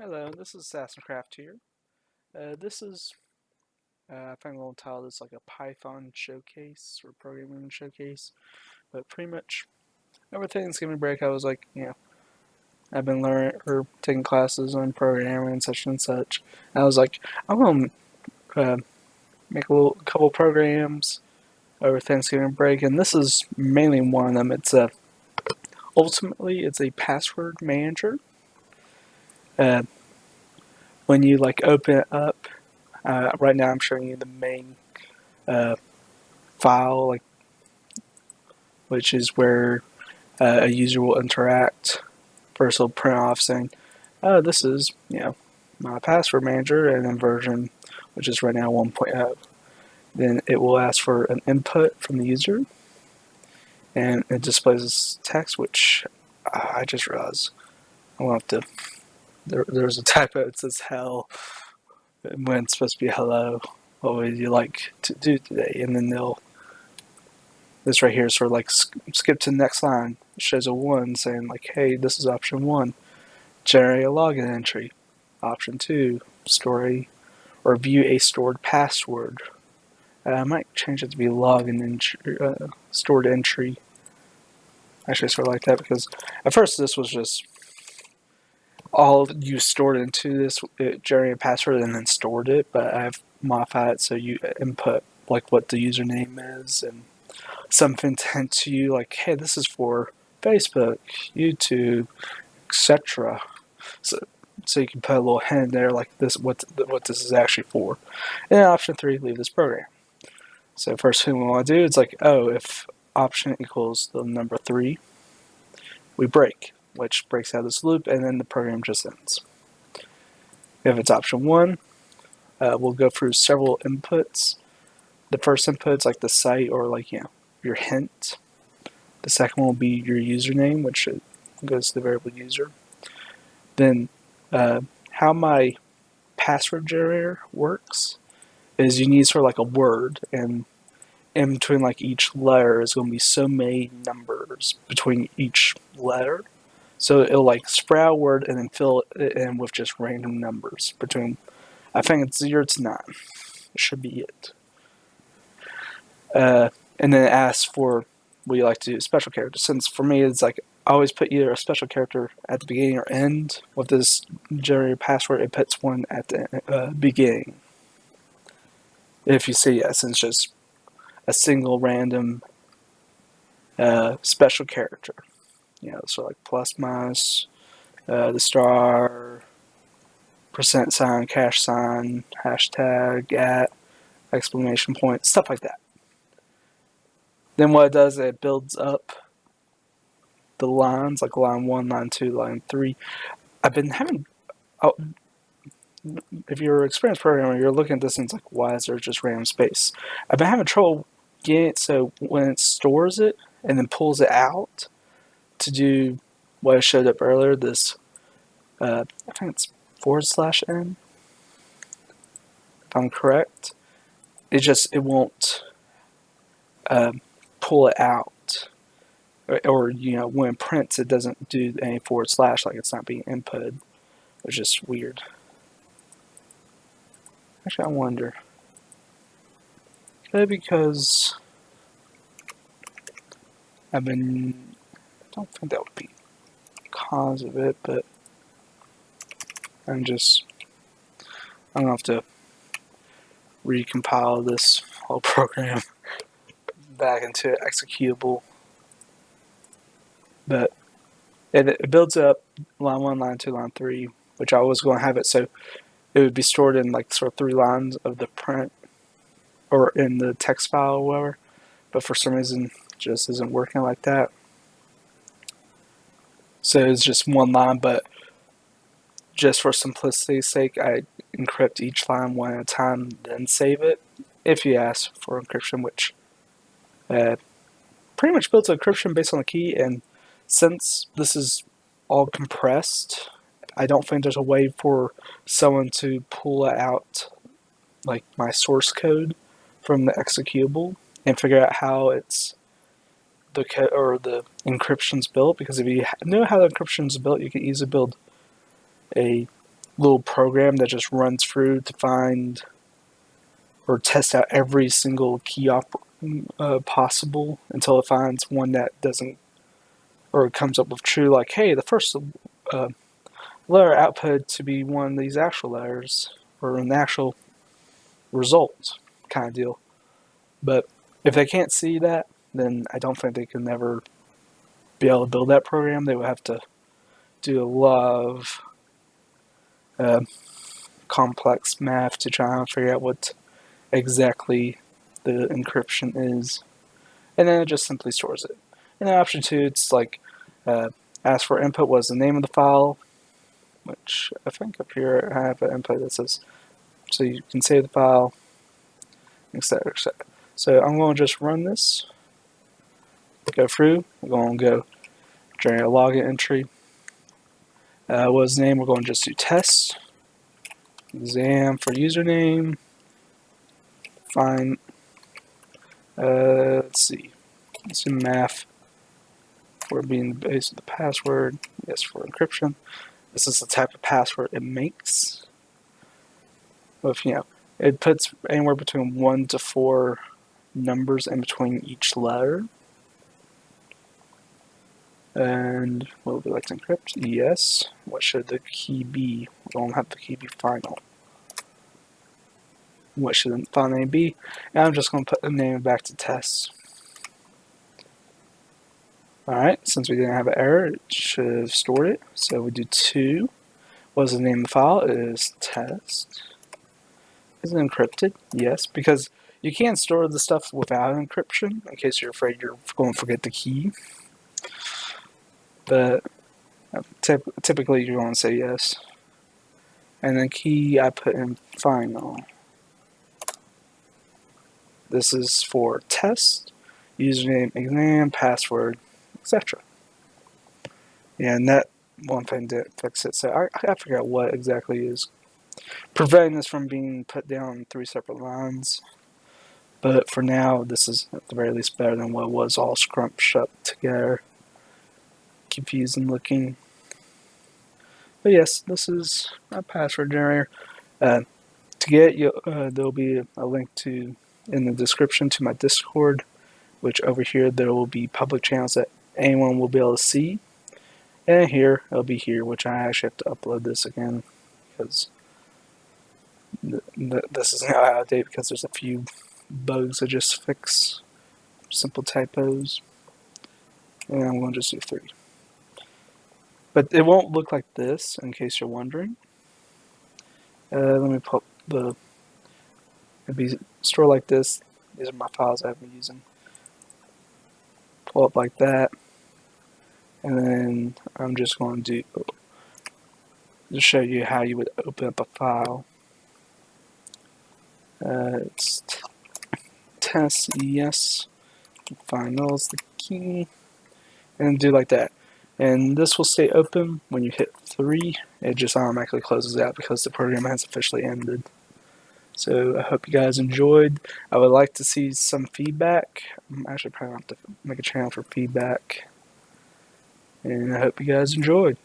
Hello, this is assassincraft here. This is, I think I'm going to title this like a Python showcase or programming showcase, but pretty much everything's gonna break. I was like, I've been learning or taking classes on programming and such and such. And I was like, I'm gonna make a couple programs over Thanksgiving break, and this is mainly one of them. Ultimately it's a password manager. Uh, when you like open it up, right now I'm showing you the main uh, file, like which is where a user will interact. First, it'll print off saying, "Oh, this is my password manager," and then version, which is right now 1.0. Then it will ask for an input from the user, and it displays this text, which I just realized I will have to. There's a typo. It says hell when it's supposed to be hello. What would you like to do today? And then this right here is sort of like skip to the next line. It shows a 1 saying like, hey, this is option 1. Generate a login entry. Option 2, store or view a stored password. I might change it to be login entry, stored entry. Actually, sort of like that because at first this was just all you stored into this, it generated a password and then stored it, but I've modified it so you input like what the username is and something sent to you like, hey, this is for Facebook, YouTube, etc. So you can put a little hint there like this, what this is actually for. And then option 3, leave this program. So first thing we want to do is like, oh, if option equals the number 3, we break, which breaks out this loop, and then the program just ends. If it's option 1, we'll go through several inputs. The first input's like the site or like your hint. The second one will be your username, which goes to the variable user. Then how my password generator works is you need sort of like a word, and in between like each letter is going to be so many numbers between each letter. So it'll like sprout a word and then fill it in with just random numbers between, I think it's 0 to 9. It should be it. And then it asks for what you like to do, special character. Since for me it's like I always put either a special character at the beginning or end. With this generated password, it puts one at the beginning. If you see yes, it's just a single random special character. So like plus minus, the star, percent sign, cash sign, hashtag, at, exclamation point, stuff like that. Then what it does, it builds up the lines, like line 1, line 2, line 3. I've been having, oh, if you're an experienced programmer, you're looking at this and it's like, why is there just random space? I've been having trouble getting it so when it stores it and then pulls it out to do what I showed up earlier, this, I think it's /n, if I'm correct. It won't pull it out. Or when it prints, it doesn't do any / like it's not being inputted. It's just weird. Actually, I wonder. Could it be because I don't think that would be the cause of it, but I'm gonna have to recompile this whole program back into executable. But it builds up line 1, line 2, line 3, which I was going to have it so it would be stored in like sort of 3 lines of the print or in the text file or whatever. But for some reason, it just isn't working like that. So it's just 1 line, but just for simplicity's sake, I encrypt each line 1 at a time, then save it if you ask for encryption, which pretty much builds encryption based on the key. And since this is all compressed, I don't think there's a way for someone to pull out like my source code from the executable and figure out how it's the encryption's built. Because if you know how the encryption's built, you can easily build a little program that just runs through to find or test out every single key possible until it finds one that doesn't, or it comes up with true, like, hey, the first letter output to be one of these actual letters or an actual result kind of deal. But if they can't see that, then I don't think they can ever be able to build that program. They would have to do a lot of complex math to try and figure out what exactly the encryption is. And then it just simply stores it. And then option 2, it's like ask for input, what is the name of the file, which I think up here I have an input that says, so you can save the file, etc., etc. So I'm going to just run this, go through, we're going to go generate a login entry. What is the name? We're going to just do test, exam for username, find, let's see, let's do math for being the base of the password, yes for encryption. This is the type of password it makes. If it puts anywhere between 1 to 4 numbers in between each letter. And what would we like to encrypt? Yes. What should the key be? We don't have the key be final. What should the file name be? And I'm just going to put the name back to test. Alright, since we didn't have an error, it should have stored it. So we do 2. What is the name of the file? It is test. Is it encrypted? Yes, because you can't store the stuff without encryption in case you're afraid you're going to forget the key. But typically you're going to say yes. And then key I put in final. This is for test, username, exam, password, etc. Yeah, and that one thing didn't fix it. So I gotta figure out what exactly is preventing this from being put down 3 separate lines. But for now, this is at the very least better than what was all scrunched up together. Confusing looking. But yes, this is my password generator. To get it, there'll be a link to in the description to my Discord, which over here there will be public channels that anyone will be able to see. And here, it'll be here, which I actually have to upload this again because this is now out of date because there's a few bugs I just fix, simple typos. And I'm going to just do 3. But it won't look like this, in case you're wondering. Let me put it'll be stored like this. These are my files I've been using. Pull up like that. And then I'm just going to show you how you would open up a file. It's test, yes. Final is the key. And do like that. And this will stay open when you hit 3. It just automatically closes out because the program has officially ended. So I hope you guys enjoyed. I would like to see some feedback. I'm actually probably going to have to make a channel for feedback. And I hope you guys enjoyed.